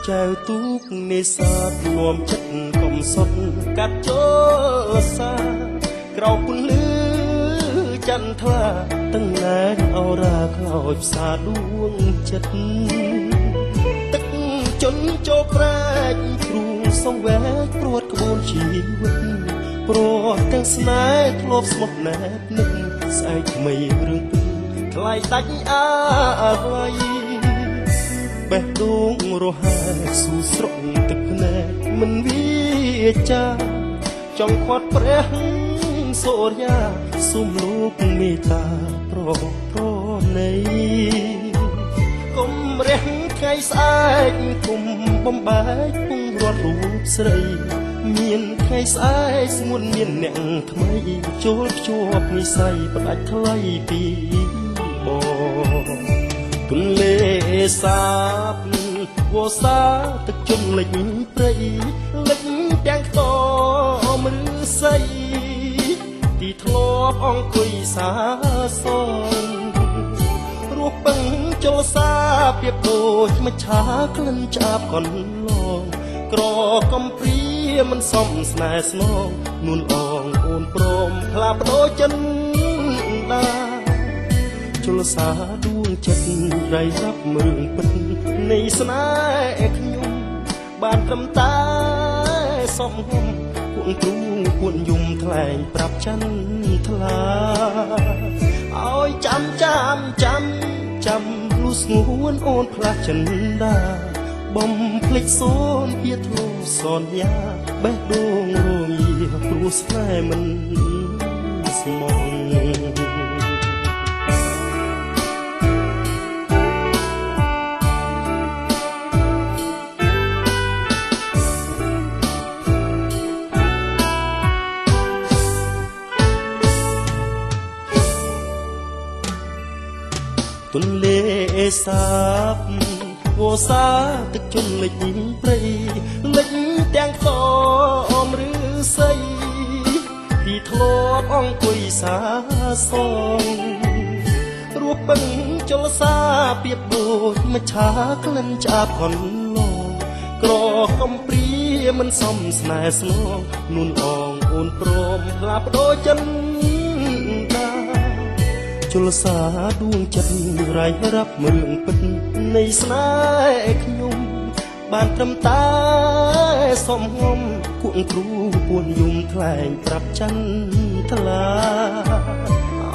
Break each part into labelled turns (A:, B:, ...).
A: ចៅទូកនេសាទរំចិត្តកំសត់កាត់ចូលសាក្រោកពន្លឺចន្ទថ្លាទាំងណែនអរាខ្លោចផ្សាដួងចិត្តទឹកជន់ចូលប្រែកព្រួងសងវែកព្រួតក្បួនជីវិតព្រោះទាំងស្នេហ៍ធ្លាប់ស្មោះណែបនឹកស្អែកថ្មីរឿងពិតថ្លៃដាច់អាឡ័យបេះដូងរហែស៊ូស្រក់ទឹកភ្នែកមិនវាចាចង់ខាត់ព្រះសូរ្យាសុំលោកមេត្តាប្រណីកុំរះថ្ងៃស្អែកគុំបំបែកពុងរត់រូបស្រីមានថ្ងៃស្អែកស្ងួនមានអ្នកថ្មីចូលភ្ជាប់និស័យផ្ដាច់ថ្លៃពីបងទន្លេសាបវោសាទឹកជន់លិចព្រៃលិចទាំងខ្ទមឬស័យទីធ្លាប់អង្គុយសាសងរស់ពឹងចលសាពីបដូចមច្ឆាក្លិនចាបកន្លងក្រកំព្រាមិនសមស្នេហ៍ស្នងនួនអងអូនព្រមផ្លាបដូរចិនដាជលសាដួងចិត្តរៃរាប់រឿងពិតនៃស្នេហ៍ខ្ញុំបានត្រឹមតែសំហំពួកគ្រូពួកយំថ្លែងប្រាប់ចន្ទថ្លាឲ្យចាំលុះស្ងួនអូនផ្លាស់ចិនដាបំភ្លេចសូនវាធ្លោសនយ៉ាបេះដូងរងាព្រោះស្នេហ៍មិនស្មោះទន្លេសាបវោសាទឹកជន់លិចព្រៃលិចទាំងខ្ទមឬស័យពីធ្លាប់អង្គុយសាសងរស់ពឹងចលសាពីបដូចមច្ឆាក្លិនចាបកន្លងក្រកំព្រាមិនសមស្នេហ៍ស្នងនួនអងអូនព្រមផ្លាបដូរចិនជលសាដួងចិត្តរៃរាប់រឿងពិតនៃស្នេហ៍ខ្ញុំបានត្រឹមតែសំងំគួងគ្រូពួនយំថ្លែងប្រាប់ចន្ទថ្លា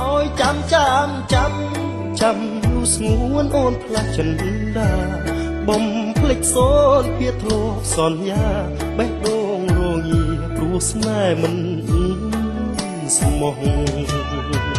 A: ឲ្យចាំលុះស្ងួនអូនផ្លាស់ចិនដាបំភ្លេចសូនពីធ្លាប់សន្យាបេះដូងរងាព្រោះស្នេហ៍មិនស្មោះ